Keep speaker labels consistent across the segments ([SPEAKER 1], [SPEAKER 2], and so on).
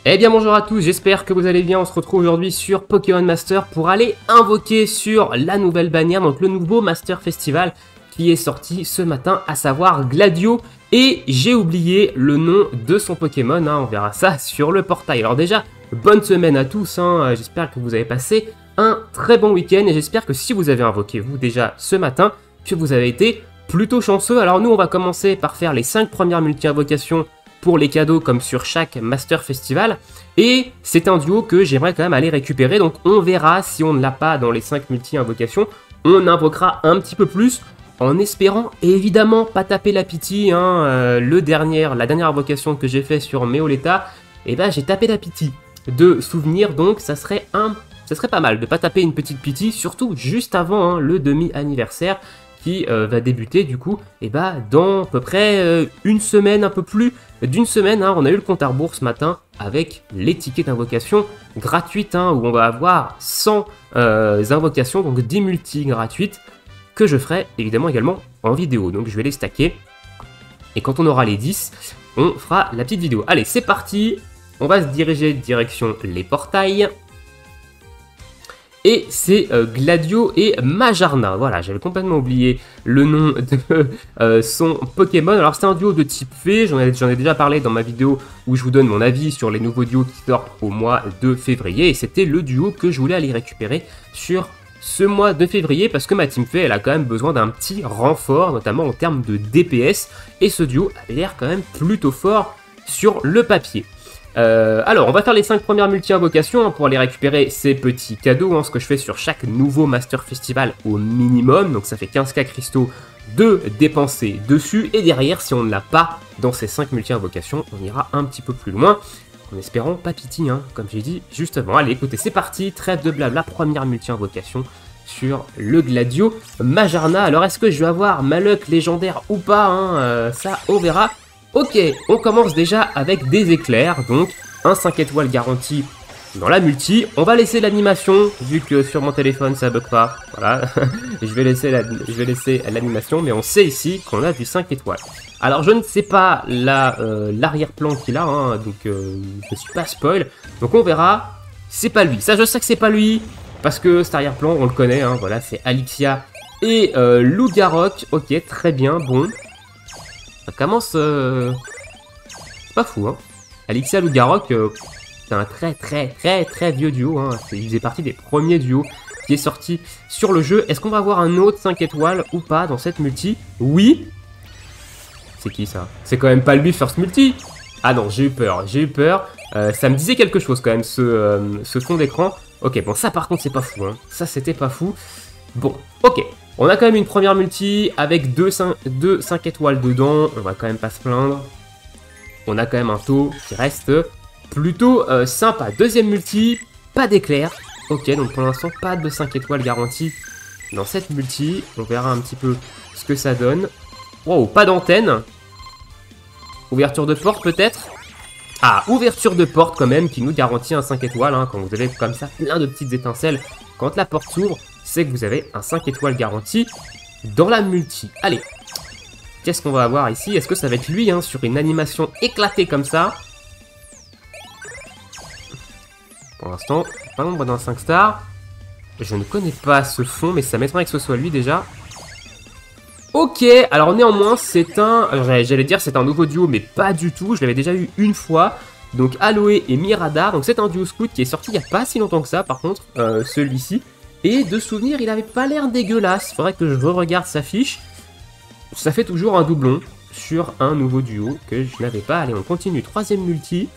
[SPEAKER 1] Eh bien bonjour à tous, j'espère que vous allez bien, on se retrouve aujourd'hui sur Pokémon Master pour aller invoquer sur la nouvelle bannière, donc le nouveau Master Festival qui est sorti ce matin, à savoir Gladio, et j'ai oublié le nom de son Pokémon, on verra ça sur le portail. Alors déjà, bonne semaine à tous, j'espère que vous avez passé un très bon week-end, et j'espère que si vous avez invoqué vous déjà ce matin, que vous avez été plutôt chanceux. Alors nous on va commencer par faire les 5 premières multi-invocations pour les cadeaux comme sur chaque Master Festival, et c'est un duo que j'aimerais quand même aller récupérer, donc on verra si on ne l'a pas dans les 5 multi-invocations, on invoquera un petit peu plus, en espérant évidemment pas taper la pitié, la dernière invocation que j'ai fait sur Meoletta, et ben j'ai tapé la pitié de souvenir, donc ça serait pas mal de pas taper une petite pitié, surtout juste avant le demi-anniversaire, qui va débuter du coup dans à peu près une semaine, un peu plus d'une semaine. On a eu le compte à rebours ce matin avec les tickets d'invocation gratuites, où on va avoir 100 invocations, donc 10 multi gratuites, que je ferai évidemment également en vidéo. Donc je vais les stacker, et quand on aura les 10, on fera la petite vidéo. Allez, c'est parti, on va se diriger direction les portails. Et c'est Gladio et Majarna. Voilà, j'avais complètement oublié le nom de son Pokémon. Alors c'est un duo de type fée, j'en ai déjà parlé dans ma vidéo où je vous donne mon avis sur les nouveaux duos qui sortent au mois de février. Et c'était le duo que je voulais aller récupérer sur ce mois de février, parce que ma team fée, elle a quand même besoin d'un petit renfort, notamment en termes de DPS. Et ce duo avait l'air quand même plutôt fort sur le papier. Alors, on va faire les 5 premières multi-invocations pour aller récupérer ces petits cadeaux, ce que je fais sur chaque nouveau Master Festival au minimum. Donc ça fait 15k cristaux de dépenser dessus. Et derrière, si on ne l'a pas dans ces 5 multi-invocations, on ira un petit peu plus loin, en espérant pas pitié, comme j'ai dit juste avant. Allez, écoutez, c'est parti, trêve de blabla, première multi-invocation sur le Gladio Majarna. Alors, est-ce que je vais avoir ma luck légendaire ou pas, ça, on verra. Ok, on commence déjà avec des éclairs, donc un 5 étoiles garanti dans la multi. On va laisser l'animation, vu que sur mon téléphone ça bug pas, voilà. je vais laisser l'animation, mais on sait ici qu'on a du 5 étoiles. Alors je ne sais pas l'arrière-plan qu'il a, donc je ne suis pas spoil, donc on verra. C'est pas lui, ça je sais que c'est pas lui, parce que cet arrière-plan on le connaît, voilà, c'est Alixia et Lougarok. Ok, très bien, bon. Ça commence... c'est pas fou, Alixia Lougarok, c'est un très vieux duo, Il faisait partie des premiers duos qui est sorti sur le jeu. Est-ce qu'on va avoir un autre 5 étoiles ou pas dans cette multi? Oui. C'est qui ça? C'est quand même pas lui first multi? Ah non, j'ai eu peur. Ça me disait quelque chose quand même, ce fond d'écran. Ok, bon, ça par contre c'est pas fou, Ça c'était pas fou. Bon, ok. On a quand même une première multi avec 2 5 étoiles dedans, on va quand même pas se plaindre. On a quand même un taux qui reste plutôt sympa. Deuxième multi, pas d'éclair. Ok, donc pour l'instant pas de 5 étoiles garanties dans cette multi. On verra un petit peu ce que ça donne. Wow, pas d'antenne. Ouverture de porte peut-être. Ah, ouverture de porte quand même qui nous garantit un 5 étoiles. Quand vous avez comme ça plein de petites étincelles quand la porte s'ouvre, c'est que vous avez un 5 étoiles garanti dans la multi. Allez, qu'est-ce qu'on va avoir ici? Est-ce que ça va être lui, sur une animation éclatée comme ça? Pour l'instant, pas nombre d'un 5 stars. Je ne connais pas ce fond, mais ça m'étonnerait que ce soit lui déjà. Ok, alors néanmoins, c'est un... J'allais dire c'est un nouveau duo, mais pas du tout. Je l'avais déjà eu une fois. Donc Aloe et Miradar. Donc c'est un duo scout qui est sorti il n'y a pas si longtemps que ça, par contre, celui-ci. Et de souvenir, il avait pas l'air dégueulasse. Faudrait que je re-regarde sa fiche. Ça fait toujours un doublon sur un nouveau duo que je n'avais pas. Allez, on continue. Troisième multi.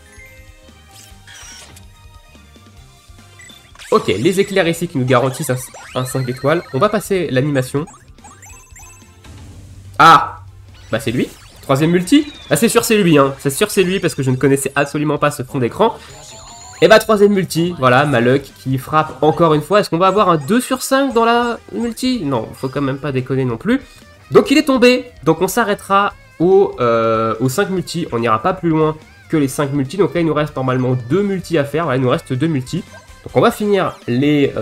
[SPEAKER 1] Ok, les éclairs ici qui nous garantissent un 5 étoiles. On va passer l'animation. Ah, bah c'est lui. Troisième multi. Ah, c'est sûr c'est lui, C'est sûr c'est lui parce que je ne connaissais absolument pas ce fond d'écran. Et bah troisième multi, voilà, ma luck qui frappe encore une fois. Est-ce qu'on va avoir un 2 sur 5 dans la multi? Non, faut quand même pas déconner non plus. Donc il est tombé, donc on s'arrêtera aux 5 multi. On n'ira pas plus loin que les 5 multi. Donc là il nous reste normalement 2 multi à faire, voilà, il nous reste 2 multi. Donc on va finir les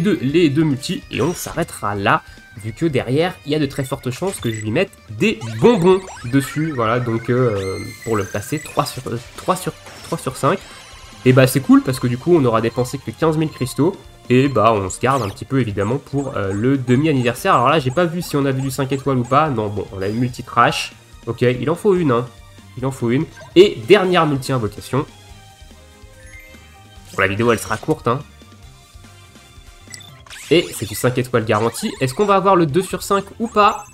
[SPEAKER 1] deux multi et on s'arrêtera là. vu que derrière, il y a de très fortes chances que je lui mette des bonbons dessus. Voilà, donc pour le passer 3 sur 5. Et bah c'est cool parce que du coup on aura dépensé que 15 000 cristaux. Et bah on se garde un petit peu évidemment pour le demi-anniversaire. Alors là j'ai pas vu si on avait du 5 étoiles ou pas. Non bon, on a une multi-trash. Ok, il en faut une hein. Il en faut une. Et dernière multi-invocation. Bon, la vidéo elle sera courte hein. Et c'est du 5 étoiles garanti. Est-ce qu'on va avoir le 2 sur 5 ou pas?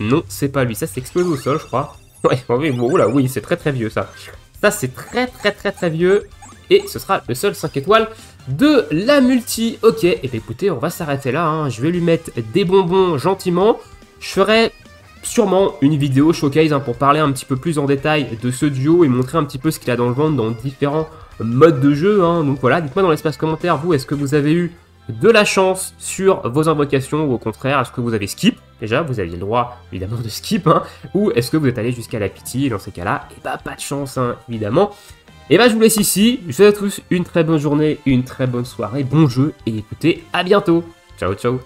[SPEAKER 1] Non, c'est pas lui. Ça c'est explosé au sol je crois. Ouais, bon, oula, oui, c'est très vieux ça. Ça c'est très vieux. Et ce sera le seul 5 étoiles de la multi. Ok, et bien écoutez, on va s'arrêter là. Hein. Je vais lui mettre des bonbons gentiment. Je ferai sûrement une vidéo showcase hein, pour parler un petit peu plus en détail de ce duo et montrer un petit peu ce qu'il a dans le ventre dans différents modes de jeu. Hein. Donc voilà, dites-moi dans l'espace commentaire, vous, est-ce que vous avez eu de la chance sur vos invocations ou au contraire, est-ce que vous avez skip? Déjà, vous aviez le droit évidemment de skip, hein, ou est-ce que vous êtes allé jusqu'à la pitié? Dans ces cas-là, et bah pas de chance, hein, évidemment. Et bah je vous laisse ici, je vous souhaite à tous une très bonne journée, une très bonne soirée, bon jeu, et écoutez, à bientôt. Ciao, ciao.